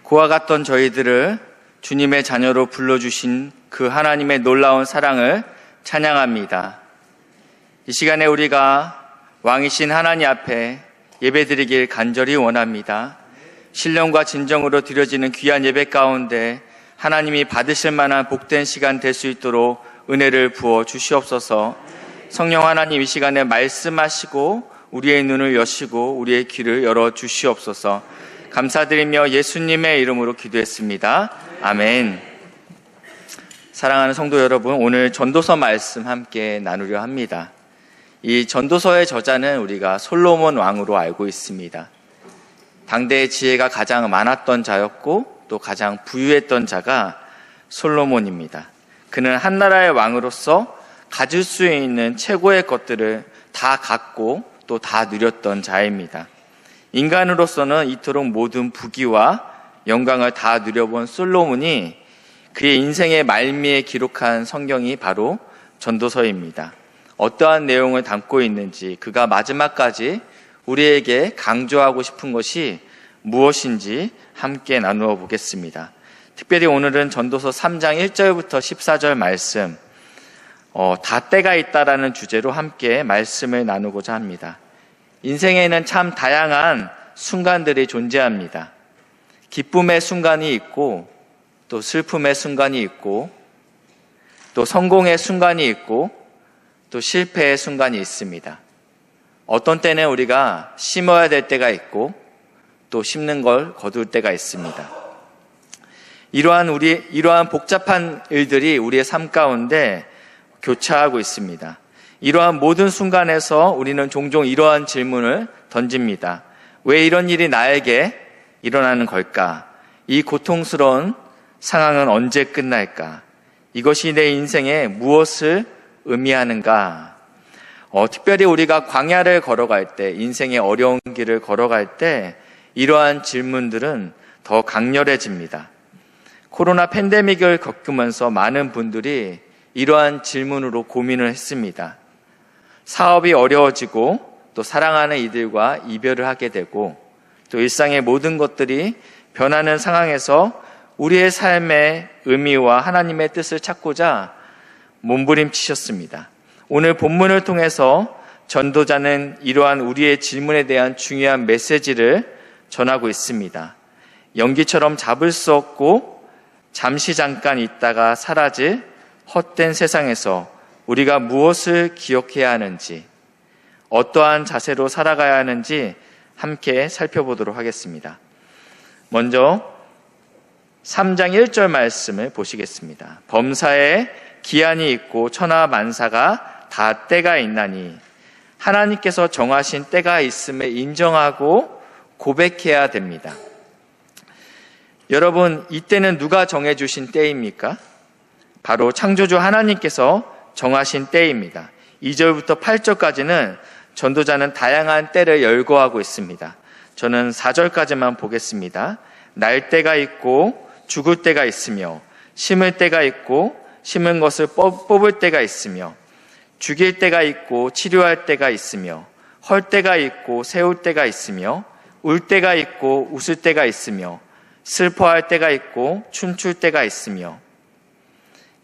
그와 같던 저희들을 주님의 자녀로 불러주신 그 하나님의 놀라운 사랑을 찬양합니다. 이 시간에 우리가 왕이신 하나님 앞에 예배드리길 간절히 원합니다. 신령과 진정으로 드려지는 귀한 예배 가운데 하나님이 받으실 만한 복된 시간 될 수 있도록 은혜를 부어 주시옵소서. 성령 하나님, 이 시간에 말씀하시고 우리의 눈을 여시고 우리의 귀를 열어 주시옵소서. 감사드리며 예수님의 이름으로 기도했습니다. 아멘. 사랑하는 성도 여러분, 오늘 전도서 말씀 함께 나누려 합니다. 이 전도서의 저자는 우리가 솔로몬 왕으로 알고 있습니다. 당대의 지혜가 가장 많았던 자였고 또 가장 부유했던 자가 솔로몬입니다. 그는 한 나라의 왕으로서 가질 수 있는 최고의 것들을 다 갖고 또 다 누렸던 자입니다. 인간으로서는 이토록 모든 부귀와 영광을 다 누려본 솔로몬이 그의 인생의 말미에 기록한 성경이 바로 전도서입니다. 어떠한 내용을 담고 있는지, 그가 마지막까지 우리에게 강조하고 싶은 것이 무엇인지 함께 나누어 보겠습니다. 특별히 오늘은 전도서 3장 1절부터 14절 말씀, 다 때가 있다라는 주제로 함께 말씀을 나누고자 합니다. 인생에는 참 다양한 순간들이 존재합니다. 기쁨의 순간이 있고, 또 슬픔의 순간이 있고, 또 성공의 순간이 있고, 또 실패의 순간이 있습니다. 어떤 때는 우리가 심어야 될 때가 있고, 또 심는 걸 거둘 때가 있습니다. 이러한 복잡한 일들이 우리의 삶 가운데 교차하고 있습니다. 이러한 모든 순간에서 우리는 종종 이러한 질문을 던집니다. 왜 이런 일이 나에게 일어나는 걸까? 이 고통스러운 상황은 언제 끝날까? 이것이 내 인생에 무엇을 의미하는가? 특별히 우리가 광야를 걸어갈 때, 인생의 어려운 길을 걸어갈 때 이러한 질문들은 더 강렬해집니다. 코로나 팬데믹을 겪으면서 많은 분들이 이러한 질문으로 고민을 했습니다. 사업이 어려워지고 또 사랑하는 이들과 이별을 하게 되고 또 일상의 모든 것들이 변하는 상황에서 우리의 삶의 의미와 하나님의 뜻을 찾고자 몸부림치셨습니다. 오늘 본문을 통해서 전도자는 이러한 우리의 질문에 대한 중요한 메시지를 전하고 있습니다. 연기처럼 잡을 수 없고 잠시 잠깐 있다가 사라질 헛된 세상에서 우리가 무엇을 기억해야 하는지, 어떠한 자세로 살아가야 하는지 함께 살펴보도록 하겠습니다. 먼저 3장 1절 말씀을 보시겠습니다. 범사에 기한이 있고 천하 만사가 다 때가 있나니 하나님께서 정하신 때가 있음을 인정하고 고백해야 됩니다. 여러분, 이 때는 누가 정해주신 때입니까? 바로 창조주 하나님께서 정하신 때입니다. 2절부터 8절까지는 전도자는 다양한 때를 열거하고 있습니다. 저는 4절까지만 보겠습니다. 날 때가 있고 죽을 때가 있으며 심을 때가 있고 심은 것을 뽑을 때가 있으며 죽일 때가 있고 치료할 때가 있으며 헐 때가 있고 세울 때가 있으며 울 때가 있고 웃을 때가 있으며 슬퍼할 때가 있고 춤출 때가 있으며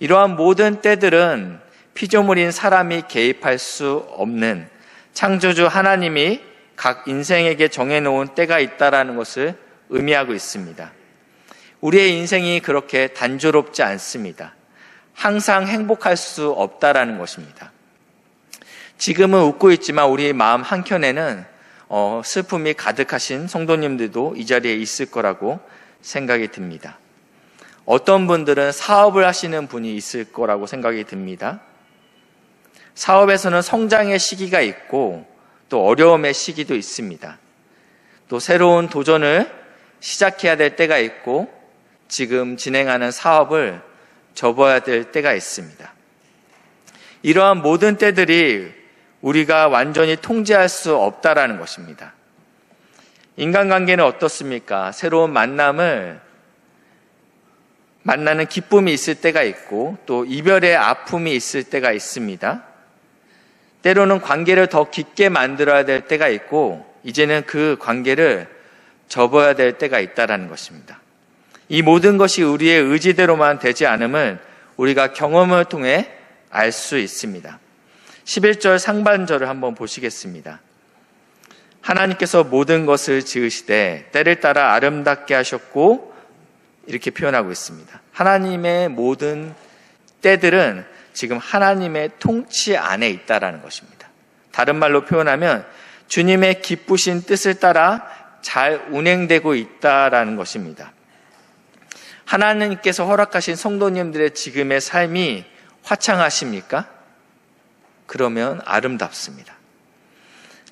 이러한 모든 때들은 피조물인 사람이 개입할 수 없는 창조주 하나님이 각 인생에게 정해놓은 때가 있다는 것을 의미하고 있습니다. 우리의 인생이 그렇게 단조롭지 않습니다. 항상 행복할 수 없다라는 것입니다. 지금은 웃고 있지만 우리 마음 한켠에는 슬픔이 가득하신 성도님들도 이 자리에 있을 거라고 생각이 듭니다. 어떤 분들은 사업을 하시는 분이 있을 거라고 생각이 듭니다. 사업에서는 성장의 시기가 있고 또 어려움의 시기도 있습니다. 또 새로운 도전을 시작해야 될 때가 있고 지금 진행하는 사업을 접어야 될 때가 있습니다. 이러한 모든 때들이 우리가 완전히 통제할 수 없다라는 것입니다. 인간관계는 어떻습니까? 새로운 만나는 기쁨이 있을 때가 있고 또 이별의 아픔이 있을 때가 있습니다. 때로는 관계를 더 깊게 만들어야 될 때가 있고 이제는 그 관계를 접어야 될 때가 있다는 것입니다. 이 모든 것이 우리의 의지대로만 되지 않음을 우리가 경험을 통해 알 수 있습니다. 11절 상반절을 한번 보시겠습니다. 하나님께서 모든 것을 지으시되 때를 따라 아름답게 하셨고, 이렇게 표현하고 있습니다. 하나님의 모든 때들은 지금 하나님의 통치 안에 있다라는 것입니다. 다른 말로 표현하면 주님의 기쁘신 뜻을 따라 잘 운행되고 있다라는 것입니다. 하나님께서 허락하신 성도님들의 지금의 삶이 화창하십니까? 그러면 아름답습니다.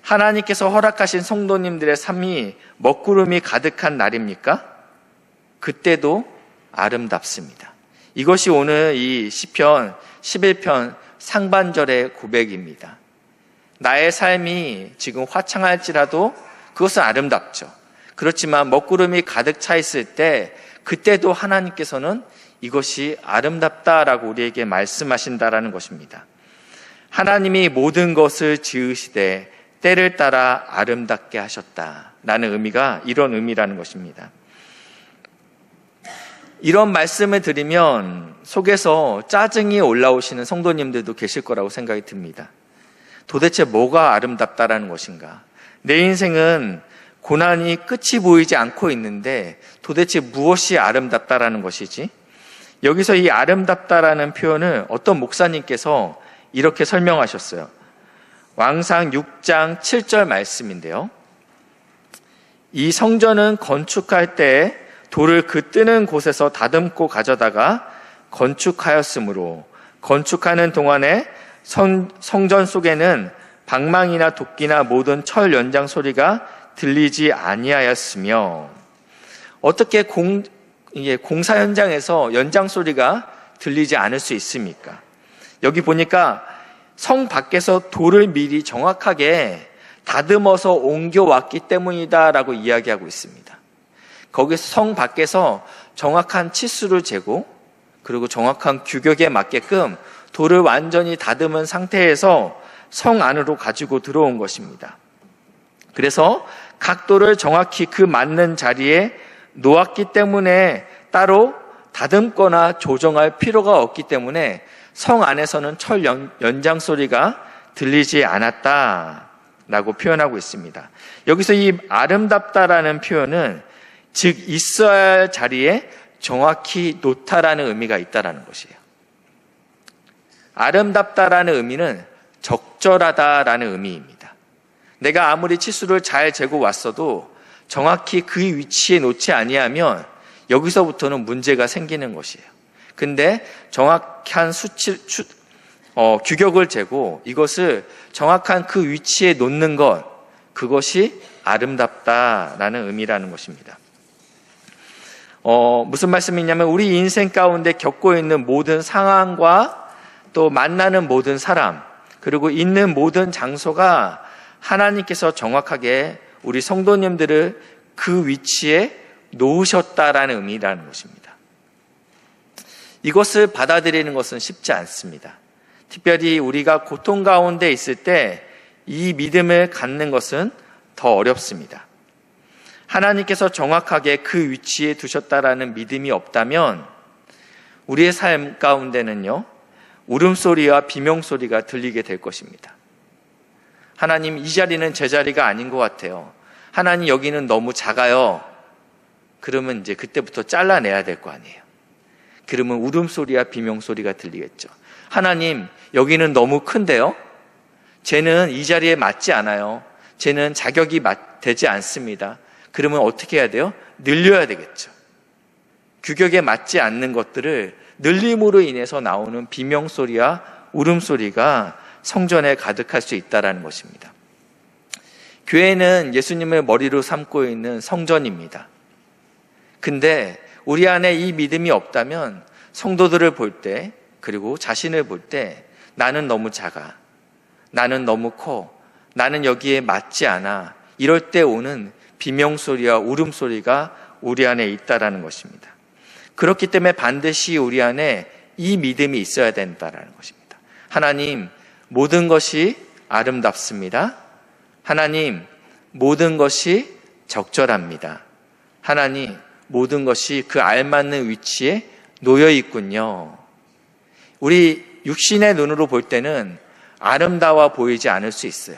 하나님께서 허락하신 성도님들의 삶이 먹구름이 가득한 날입니까? 그때도 아름답습니다. 이것이 오늘 이 시편 11편 상반절의 고백입니다. 나의 삶이 지금 화창할지라도 그것은 아름답죠. 그렇지만 먹구름이 가득 차 있을 때 그때도 하나님께서는 이것이 아름답다라고 우리에게 말씀하신다라는 것입니다. 하나님이 모든 것을 지으시되 때를 따라 아름답게 하셨다라는 의미가 이런 의미라는 것입니다. 이런 말씀을 드리면 속에서 짜증이 올라오시는 성도님들도 계실 거라고 생각이 듭니다. 도대체 뭐가 아름답다라는 것인가? 내 인생은 고난이 끝이 보이지 않고 있는데 도대체 무엇이 아름답다라는 것이지? 여기서 이 아름답다라는 표현을 어떤 목사님께서 이렇게 설명하셨어요. 왕상 6장 7절 말씀인데요. 이 성전은 건축할 때 돌을 그 뜨는 곳에서 다듬고 가져다가 건축하였으므로 건축하는 동안에 성전 속에는 방망이나 도끼나 모든 철 연장 소리가 들리지 아니하였으며, 어떻게 공사 현장에서 연장 소리가 들리지 않을 수 있습니까? 여기 보니까 성 밖에서 돌을 미리 정확하게 다듬어서 옮겨왔기 때문이다라고 이야기하고 있습니다. 거기서 성 밖에서 정확한 치수를 재고 그리고 정확한 규격에 맞게끔 돌을 완전히 다듬은 상태에서 성 안으로 가지고 들어온 것입니다. 그래서 각 돌을 정확히 그 맞는 자리에 놓았기 때문에 따로 다듬거나 조정할 필요가 없기 때문에 성 안에서는 철 연장 소리가 들리지 않았다라고 표현하고 있습니다. 여기서 이 아름답다라는 표현은 즉 있어야 할 자리에 정확히 놓다라는 의미가 있다라는 것이에요. 아름답다라는 의미는 적절하다라는 의미입니다. 내가 아무리 치수를 잘 재고 왔어도 정확히 그 위치에 놓지 아니하면 여기서부터는 문제가 생기는 것이에요. 근데 정확한 규격을 재고 이것을 정확한 그 위치에 놓는 것, 그것이 아름답다라는 의미라는 것입니다. 무슨 말씀이냐면 우리 인생 가운데 겪고 있는 모든 상황과 또 만나는 모든 사람, 그리고 있는 모든 장소가 하나님께서 정확하게 우리 성도님들을 그 위치에 놓으셨다라는 의미라는 것입니다. 이것을 받아들이는 것은 쉽지 않습니다. 특별히 우리가 고통 가운데 있을 때 이 믿음을 갖는 것은 더 어렵습니다. 하나님께서 정확하게 그 위치에 두셨다라는 믿음이 없다면 우리의 삶 가운데는요, 울음소리와 비명소리가 들리게 될 것입니다. 하나님, 이 자리는 제 자리가 아닌 것 같아요. 하나님, 여기는 너무 작아요. 그러면 이제 그때부터 잘라내야 될 거 아니에요. 그러면 울음소리와 비명소리가 들리겠죠. 하나님, 여기는 너무 큰데요? 쟤는 이 자리에 맞지 않아요. 쟤는 자격이 되지 않습니다. 그러면 어떻게 해야 돼요? 늘려야 되겠죠. 규격에 맞지 않는 것들을 늘림으로 인해서 나오는 비명소리와 울음소리가 성전에 가득할 수 있다는 것입니다. 교회는 예수님을 머리로 삼고 있는 성전입니다. 근데 우리 안에 이 믿음이 없다면 성도들을 볼 때, 그리고 자신을 볼 때 나는 너무 작아, 나는 너무 커, 나는 여기에 맞지 않아, 이럴 때 오는 비명소리와 울음소리가 우리 안에 있다는 것입니다. 그렇기 때문에 반드시 우리 안에 이 믿음이 있어야 된다는 것입니다. 하나님, 모든 것이 아름답습니다. 하나님, 모든 것이 적절합니다. 하나님, 모든 것이 그 알맞는 위치에 놓여 있군요. 우리 육신의 눈으로 볼 때는 아름다워 보이지 않을 수 있어요.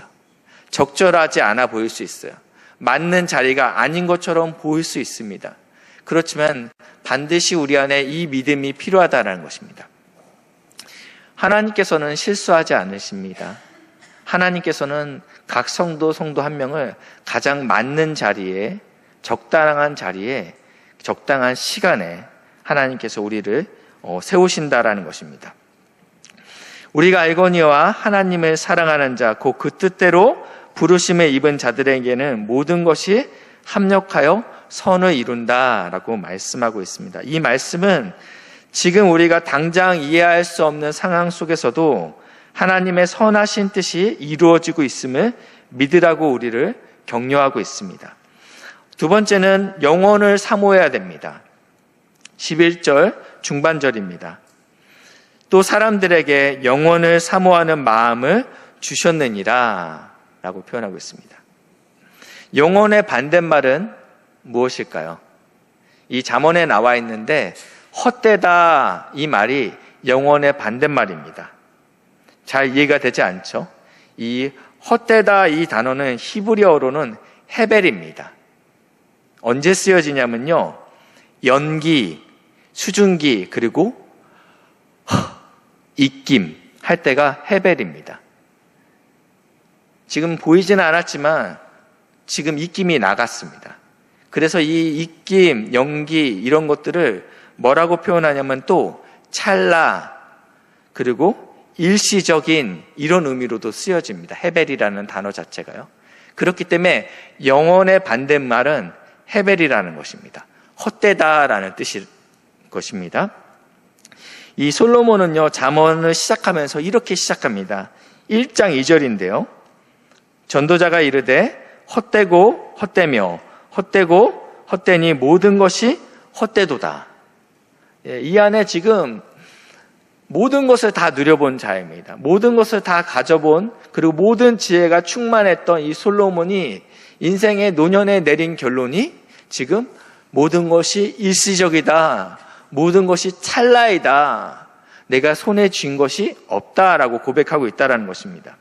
적절하지 않아 보일 수 있어요. 맞는 자리가 아닌 것처럼 보일 수 있습니다. 그렇지만 반드시 우리 안에 이 믿음이 필요하다는 것입니다. 하나님께서는 실수하지 않으십니다. 하나님께서는 각 성도 한 명을 가장 맞는 자리에, 적당한 자리에, 적당한 시간에 하나님께서 우리를 세우신다라는 것입니다. 우리가 알거니와 하나님을 사랑하는 자, 곧 그 뜻대로 부르심을 입은 자들에게는 모든 것이 합력하여 선을 이룬다라고 말씀하고 있습니다. 이 말씀은 지금 우리가 당장 이해할 수 없는 상황 속에서도 하나님의 선하신 뜻이 이루어지고 있음을 믿으라고 우리를 격려하고 있습니다. 두 번째는 영혼을 사모해야 됩니다. 11절 중반절입니다. 또 사람들에게 영혼을 사모하는 마음을 주셨느니라 라고 표현하고 있습니다. 영혼의 반대말은 무엇일까요? 이 잠언에 나와 있는데 헛되다 이 말이 영혼의 반대말입니다. 잘 이해가 되지 않죠? 이 헛되다 이 단어는 히브리어로는 헤벨입니다. 언제 쓰여지냐면요, 연기, 수증기, 그리고 입김 할 때가 헤벨입니다. 지금 보이지는 않았지만 지금 입김이 나갔습니다. 그래서 이 입김, 연기 이런 것들을 뭐라고 표현하냐면 또 찰나, 그리고 일시적인 이런 의미로도 쓰여집니다. 헤벨이라는 단어 자체가요. 그렇기 때문에 영혼의 반대말은 헤벨이라는 것입니다. 헛되다라는 뜻일 것입니다. 이 솔로몬은요, 잠언을 시작하면서 이렇게 시작합니다. 1장 2절인데요. 전도자가 이르되 헛되고 헛되며 헛되고 헛되니 모든 것이 헛되도다. 이 안에 지금 모든 것을 다 누려본 자입니다. 모든 것을 다 가져본, 그리고 모든 지혜가 충만했던 이 솔로몬이 인생의 노년에 내린 결론이 지금 모든 것이 일시적이다, 모든 것이 찰나이다, 내가 손에 쥔 것이 없다라고 고백하고 있다는 것입니다.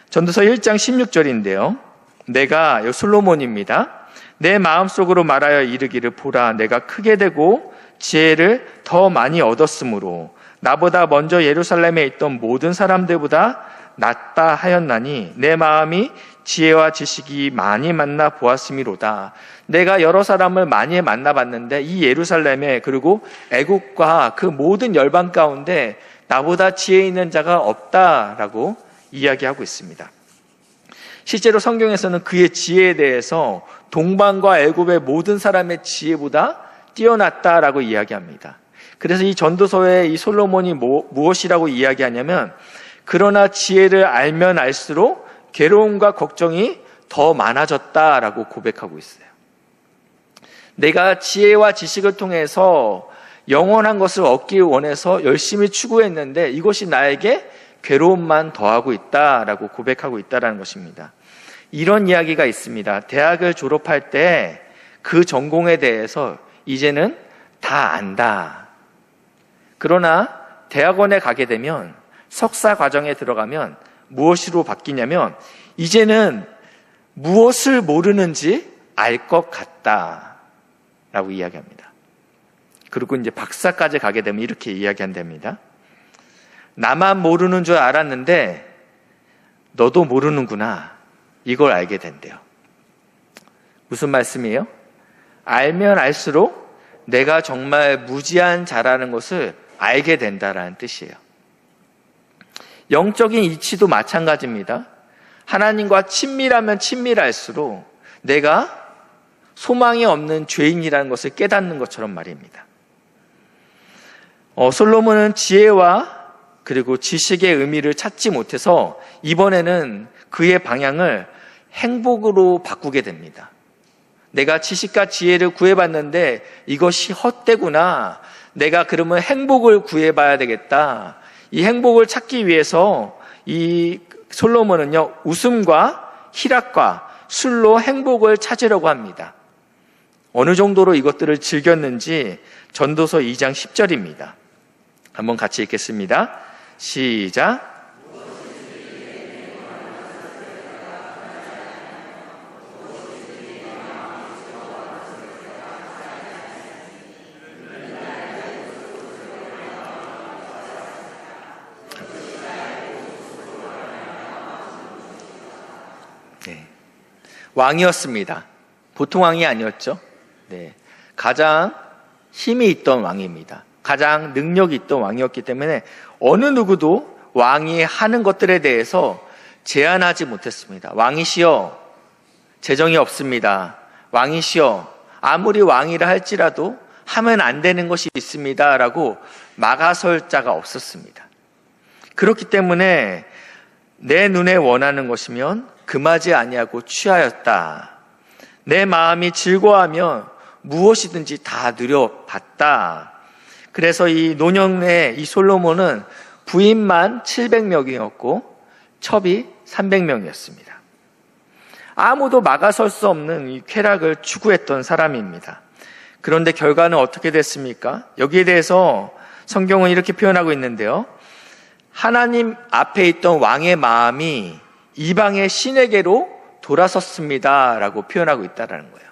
전도서 1장 16절인데요. 내가, 솔로몬입니다. 내 마음속으로 말하여 이르기를 보라, 내가 크게 되고 지혜를 더 많이 얻었으므로 나보다 먼저 예루살렘에 있던 모든 사람들보다 낫다 하였나니 내 마음이 지혜와 지식이 많이 만나 보았음이로다. 내가 여러 사람을 많이 만나봤는데 이 예루살렘에, 그리고 애국과 그 모든 열방 가운데 나보다 지혜 있는 자가 없다라고 이야기하고 있습니다. 실제로 성경에서는 그의 지혜에 대해서 동방과 애굽의 모든 사람의 지혜보다 뛰어났다라고 이야기합니다. 그래서 이 전도서에 이 솔로몬이 무엇이라고 이야기하냐면, 그러나 지혜를 알면 알수록 괴로움과 걱정이 더 많아졌다라고 고백하고 있어요. 내가 지혜와 지식을 통해서 영원한 것을 얻기 원해서 열심히 추구했는데 이것이 나에게 괴로움만 더하고 있다라고 고백하고 있다는 것입니다. 이런 이야기가 있습니다. 대학을 졸업할 때 그 전공에 대해서 이제는 다 안다. 그러나 대학원에 가게 되면, 석사 과정에 들어가면 무엇으로 바뀌냐면 이제는 무엇을 모르는지 알 것 같다 라고 이야기합니다. 그리고 이제 박사까지 가게 되면 이렇게 이야기한답니다. 나만 모르는 줄 알았는데 너도 모르는구나, 이걸 알게 된대요. 무슨 말씀이에요? 알면 알수록 내가 정말 무지한 자라는 것을 알게 된다라는 뜻이에요. 영적인 이치도 마찬가지입니다. 하나님과 친밀하면 친밀할수록 내가 소망이 없는 죄인이라는 것을 깨닫는 것처럼 말입니다. 솔로몬은 지혜와 그리고 지식의 의미를 찾지 못해서 이번에는 그의 방향을 행복으로 바꾸게 됩니다. 내가 지식과 지혜를 구해봤는데 이것이 헛되구나. 내가 그러면 행복을 구해봐야 되겠다. 이 행복을 찾기 위해서 이 솔로몬은요, 웃음과 희락과 술로 행복을 찾으려고 합니다. 어느 정도로 이것들을 즐겼는지 전도서 2장 10절입니다. 한번 같이 읽겠습니다. 시작. 네. 왕이었습니다. 보통 왕이 아니었죠. 네. 가장 힘이 있던 왕입니다. 가장 능력이 있던 왕이었기 때문에 어느 누구도 왕이 하는 것들에 대해서 제한하지 못했습니다. 왕이시여, 재정이 없습니다. 왕이시여, 아무리 왕이라 할지라도 하면 안 되는 것이 있습니다. 라고 막아설 자가 없었습니다. 그렇기 때문에 내 눈에 원하는 것이면 금하지 아니하고 취하였다. 내 마음이 즐거워하면 무엇이든지 다 누려봤다. 그래서 이 노년의 이 솔로몬은 부인만 700명이었고 첩이 300명이었습니다. 아무도 막아설 수 없는 이 쾌락을 추구했던 사람입니다. 그런데 결과는 어떻게 됐습니까? 여기에 대해서 성경은 이렇게 표현하고 있는데요. 하나님 앞에 있던 왕의 마음이 이방의 신에게로 돌아섰습니다. 라고 표현하고 있다는 거예요.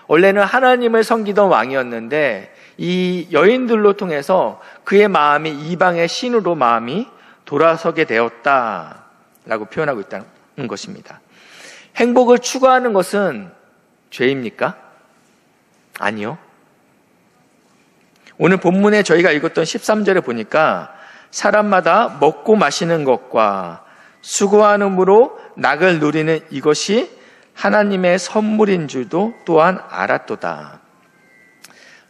원래는 하나님을 섬기던 왕이었는데 이 여인들로 통해서 그의 마음이 이방의 신으로 마음이 돌아서게 되었다라고 표현하고 있다는 것입니다. 행복을 추구하는 것은 죄입니까? 아니요. 오늘 본문에 저희가 읽었던 13절에 보니까 사람마다 먹고 마시는 것과 수고함으로 낙을 누리는 이것이 하나님의 선물인 줄도 또한 알았도다.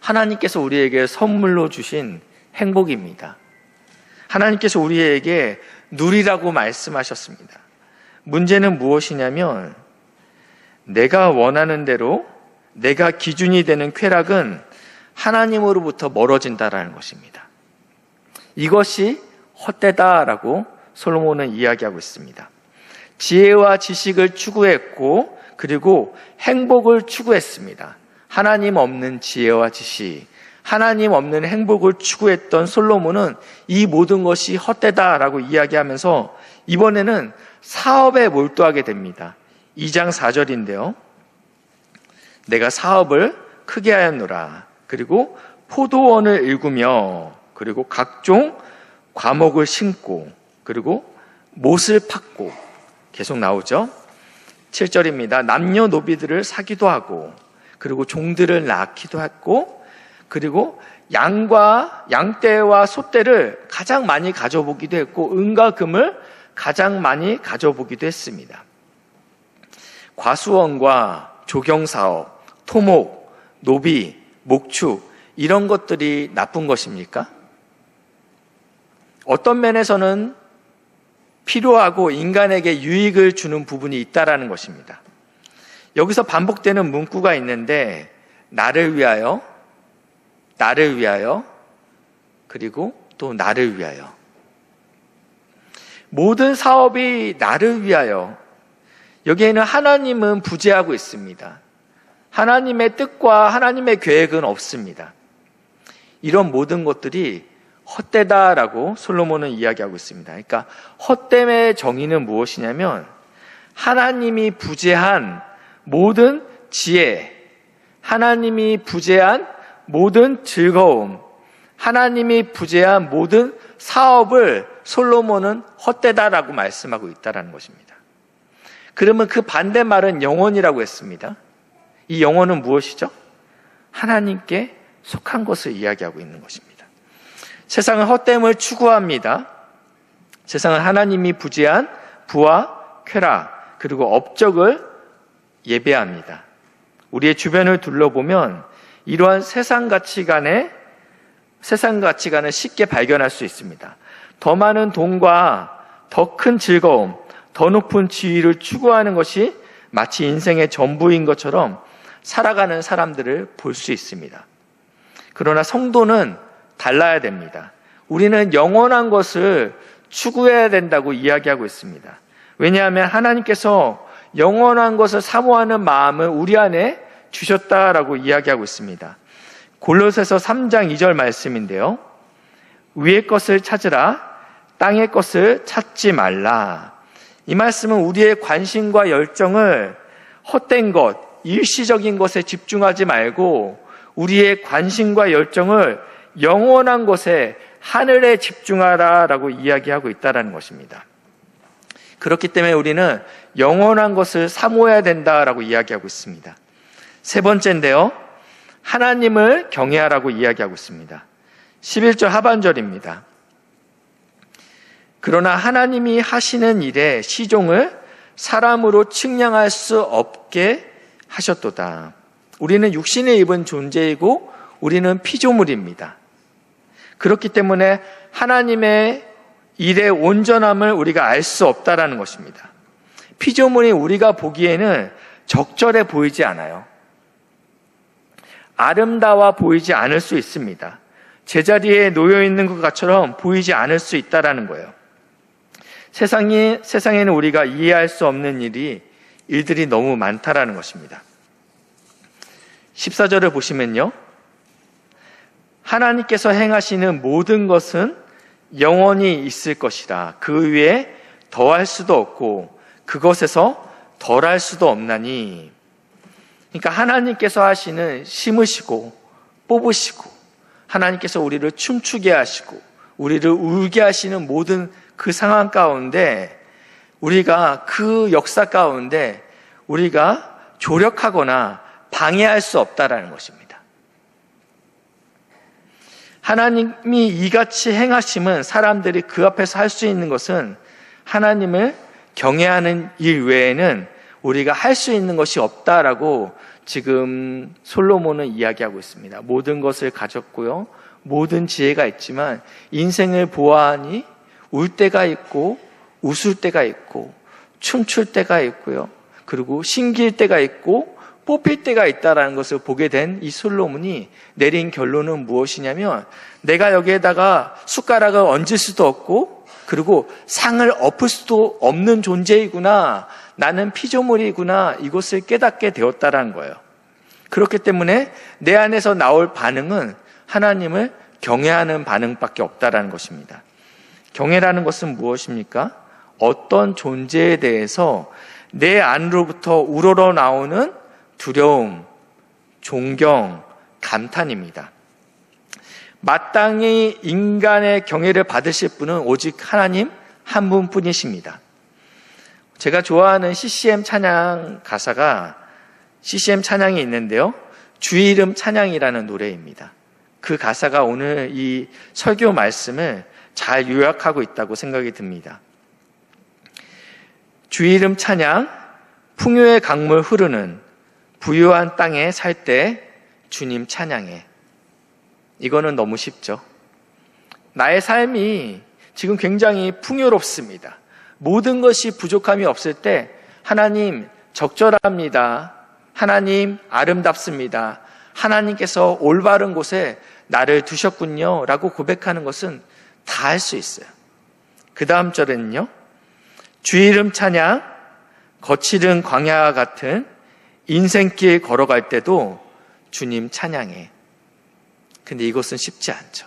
하나님께서 우리에게 선물로 주신 행복입니다. 하나님께서 우리에게 누리라고 말씀하셨습니다. 문제는 무엇이냐면 내가 원하는 대로 내가 기준이 되는 쾌락은 하나님으로부터 멀어진다라는 것입니다. 이것이 헛되다라고 솔로몬은 이야기하고 있습니다. 지혜와 지식을 추구했고 그리고 행복을 추구했습니다. 하나님 없는 지혜와 지식, 하나님 없는 행복을 추구했던 솔로몬은 이 모든 것이 헛되다라고 이야기하면서 이번에는 사업에 몰두하게 됩니다. 2장 4절인데요. 내가 사업을 크게 하였노라. 그리고 포도원을 일구며 그리고 각종 과목을 심고 그리고 못을 팠고 계속 나오죠. 7절입니다. 남녀노비들을 사기도 하고 그리고 종들을 낳기도 했고 그리고 양떼와 소떼를 가장 많이 가져보기도 했고 은과 금을 가장 많이 가져보기도 했습니다. 과수원과 조경사업, 토목, 노비, 목축 이런 것들이 나쁜 것입니까? 어떤 면에서는 필요하고 인간에게 유익을 주는 부분이 있다라는 것입니다. 여기서 반복되는 문구가 있는데 나를 위하여, 나를 위하여, 그리고 또 나를 위하여. 모든 사업이 나를 위하여. 여기에는 하나님은 부재하고 있습니다. 하나님의 뜻과 하나님의 계획은 없습니다. 이런 모든 것들이 헛되다라고 솔로몬은 이야기하고 있습니다. 그러니까 헛됨의 정의는 무엇이냐면 하나님이 부재한 모든 지혜, 하나님이 부재한 모든 즐거움, 하나님이 부재한 모든 사업을 솔로몬은 헛되다라고 말씀하고 있다는 것입니다. 그러면 그 반대말은 영혼이라고 했습니다. 이 영혼은 무엇이죠? 하나님께 속한 것을 이야기하고 있는 것입니다. 세상은 헛됨을 추구합니다. 세상은 하나님이 부재한 부와 쾌락 그리고 업적을 예배합니다. 우리의 주변을 둘러보면 이러한 세상 가치관을 쉽게 발견할 수 있습니다. 더 많은 돈과 더 큰 즐거움, 더 높은 지위를 추구하는 것이 마치 인생의 전부인 것처럼 살아가는 사람들을 볼 수 있습니다. 그러나 성도는 달라야 됩니다. 우리는 영원한 것을 추구해야 된다고 이야기하고 있습니다. 왜냐하면 하나님께서 영원한 것을 사모하는 마음을 우리 안에 주셨다라고 이야기하고 있습니다. 골로새서 3장 2절 말씀인데요. 위의 것을 찾으라, 땅의 것을 찾지 말라. 이 말씀은 우리의 관심과 열정을 헛된 것, 일시적인 것에 집중하지 말고 우리의 관심과 열정을 영원한 것에, 하늘에 집중하라라고 이야기하고 있다는 것입니다. 그렇기 때문에 우리는 영원한 것을 사모해야 된다라고 이야기하고 있습니다. 세 번째인데요, 하나님을 경외하라고 이야기하고 있습니다. 11절 하반절입니다. 그러나 하나님이 하시는 일에 시종을 사람으로 측량할 수 없게 하셨도다. 우리는 육신을 입은 존재이고 우리는 피조물입니다. 그렇기 때문에 하나님의 일의 온전함을 우리가 알 수 없다라는 것입니다. 피조물이 우리가 보기에는 적절해 보이지 않아요. 아름다워 보이지 않을 수 있습니다. 제자리에 놓여 있는 것처럼 보이지 않을 수 있다라는 거예요. 세상에는 우리가 이해할 수 없는 일들이 너무 많다라는 것입니다. 14절을 보시면요, 하나님께서 행하시는 모든 것은 영원히 있을 것이라. 그 위에 더할 수도 없고 그것에서 덜할 수도 없나니. 그러니까 하나님께서 하시는, 심으시고 뽑으시고 하나님께서 우리를 춤추게 하시고 우리를 울게 하시는 모든 그 상황 가운데, 우리가 그 역사 가운데 우리가 조력하거나 방해할 수 없다라는 것입니다. 하나님이 이같이 행하심은, 사람들이 그 앞에서 할 수 있는 것은 하나님을 경외하는 일 외에는 우리가 할 수 있는 것이 없다라고 지금 솔로몬은 이야기하고 있습니다. 모든 것을 가졌고요, 모든 지혜가 있지만 인생을 보아하니 울 때가 있고 웃을 때가 있고 춤출 때가 있고요, 그리고 신기일 때가 있고 뽑힐 때가 있다라는 것을 보게 된 이 솔로몬이 내린 결론은 무엇이냐면, 내가 여기에다가 숟가락을 얹을 수도 없고 그리고 상을 엎을 수도 없는 존재이구나, 나는 피조물이구나, 이것을 깨닫게 되었다라는 거예요. 그렇기 때문에 내 안에서 나올 반응은 하나님을 경외하는 반응밖에 없다라는 것입니다. 경외라는 것은 무엇입니까? 어떤 존재에 대해서 내 안으로부터 우러러 나오는 두려움, 존경, 감탄입니다. 마땅히 인간의 경외를 받으실 분은 오직 하나님 한 분뿐이십니다. 제가 좋아하는 CCM 찬양 가사가, CCM 찬양이 있는데요, 주의 이름 찬양이라는 노래입니다. 그 가사가 오늘 이 설교 말씀을 잘 요약하고 있다고 생각이 듭니다. 주의 이름 찬양, 풍요의 강물 흐르는 부유한 땅에 살 때 주님 찬양해. 이거는 너무 쉽죠. 나의 삶이 지금 굉장히 풍요롭습니다. 모든 것이 부족함이 없을 때 하나님 적절합니다, 하나님 아름답습니다, 하나님께서 올바른 곳에 나를 두셨군요 라고 고백하는 것은 다 할 수 있어요. 그 다음 절에는요, 주의 이름 찬양, 거칠은 광야와 같은 인생길 걸어갈 때도 주님 찬양해. 근데 이것은 쉽지 않죠.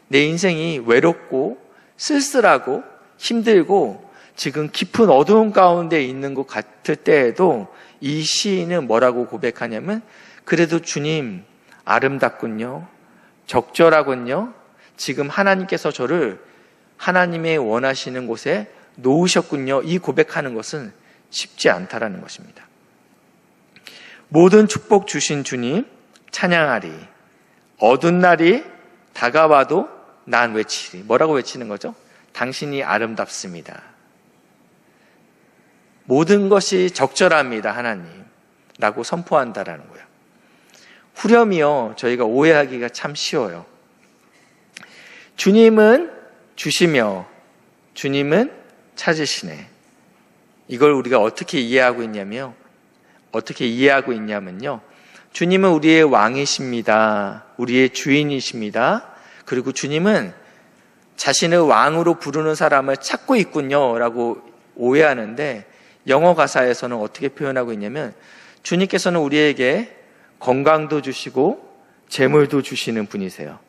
내 인생이 외롭고 쓸쓸하고 힘들고 지금 깊은 어두운 가운데 있는 것 같을 때에도 이 시인은 뭐라고 고백하냐면, 그래도 주님 아름답군요, 적절하군요, 지금 하나님께서 저를 하나님의 원하시는 곳에 놓으셨군요, 이 고백하는 것은 쉽지 않다라는 것입니다. 모든 축복 주신 주님 찬양하리. 어두운 날이 다가와도 난 외치리. 뭐라고 외치는 거죠? 당신이 아름답습니다. 모든 것이 적절합니다, 하나님 라고 선포한다라는 거예요. 후렴이요, 저희가 오해하기가 참 쉬워요. 주님은 주시며 주님은 찾으시네. 이걸 우리가 어떻게 이해하고 있냐면요, 주님은 우리의 왕이십니다. 우리의 주인이십니다. 그리고 주님은 자신을 왕으로 부르는 사람을 찾고 있군요 라고 오해하는데, 영어 가사에서는 어떻게 표현하고 있냐면, 주님께서는 우리에게 건강도 주시고 재물도 주시는 분이세요.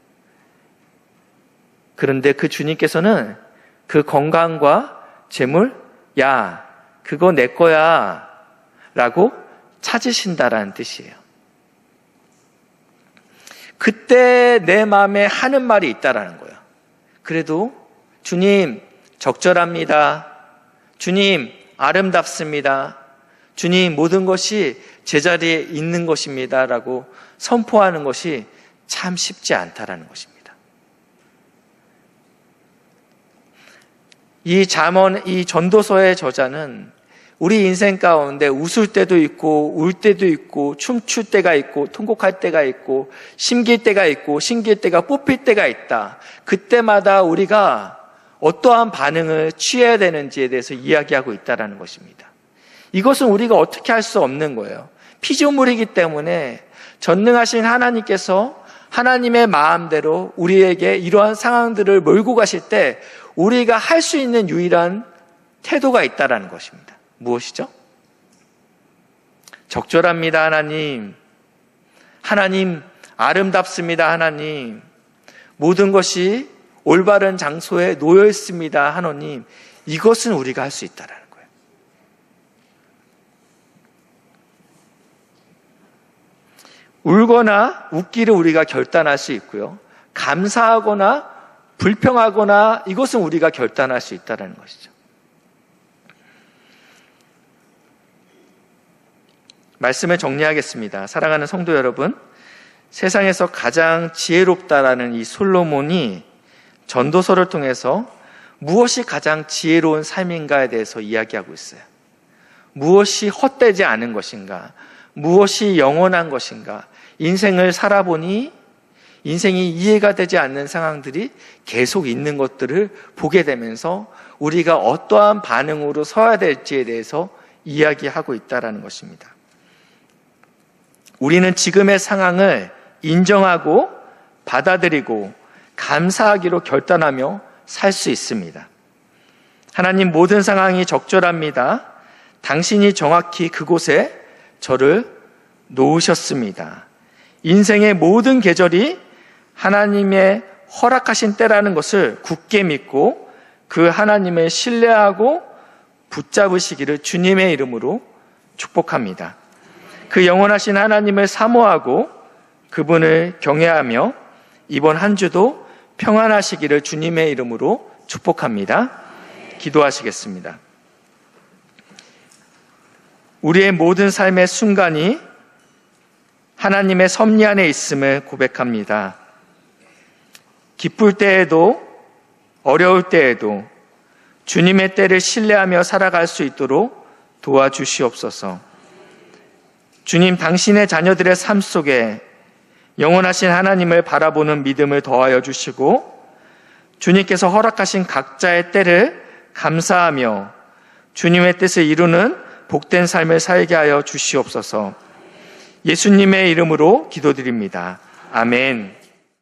그런데 그 주님께서는 그 건강과 재물, 야, 그거 내 거야 라고 찾으신다라는 뜻이에요. 그때 내 마음에 하는 말이 있다라는 거예요. 그래도 주님 적절합니다. 주님 아름답습니다. 주님 모든 것이 제자리에 있는 것입니다 라고 선포하는 것이 참 쉽지 않다라는 것입니다. 이 전도서의 저자는 우리 인생 가운데 웃을 때도 있고 울 때도 있고 춤출 때가 있고 통곡할 때가 있고 심길 때가 있고 신길 때가 뽑힐 때가 있다. 그때마다 우리가 어떠한 반응을 취해야 되는지에 대해서 이야기하고 있다는 것입니다. 이것은 우리가 어떻게 할 수 없는 거예요. 피조물이기 때문에 전능하신 하나님께서 하나님의 마음대로 우리에게 이러한 상황들을 몰고 가실 때 우리가 할 수 있는 유일한 태도가 있다는 것입니다. 무엇이죠? 적절합니다, 하나님. 하나님, 아름답습니다, 하나님. 모든 것이 올바른 장소에 놓여 있습니다, 하나님. 이것은 우리가 할 수 있다는 거예요. 울거나 웃기를 우리가 결단할 수 있고요. 감사하거나 불평하거나 이것은 우리가 결단할 수 있다는 것이죠. 말씀을 정리하겠습니다. 사랑하는 성도 여러분, 세상에서 가장 지혜롭다라는 이 솔로몬이 전도서를 통해서 무엇이 가장 지혜로운 삶인가에 대해서 이야기하고 있어요. 무엇이 헛되지 않은 것인가? 무엇이 영원한 것인가? 인생을 살아보니 인생이 이해가 되지 않는 상황들이 계속 있는 것들을 보게 되면서 우리가 어떠한 반응으로 서야 될지에 대해서 이야기하고 있다는 것입니다. 우리는 지금의 상황을 인정하고 받아들이고 감사하기로 결단하며 살 수 있습니다. 하나님, 모든 상황이 적절합니다. 당신이 정확히 그곳에 저를 놓으셨습니다. 인생의 모든 계절이 하나님의 허락하신 때라는 것을 굳게 믿고 그 하나님을 신뢰하고 붙잡으시기를 주님의 이름으로 축복합니다. 그 영원하신 하나님을 사모하고 그분을 경외하며 이번 한 주도 평안하시기를 주님의 이름으로 축복합니다. 기도하시겠습니다. 우리의 모든 삶의 순간이 하나님의 섭리 안에 있음을 고백합니다. 기쁠 때에도 어려울 때에도 주님의 때를 신뢰하며 살아갈 수 있도록 도와주시옵소서. 주님, 당신의 자녀들의 삶 속에 영원하신 하나님을 바라보는 믿음을 더하여 주시고 주님께서 허락하신 각자의 때를 감사하며 주님의 뜻을 이루는 복된 삶을 살게 하여 주시옵소서. 예수님의 이름으로 기도드립니다. 아멘.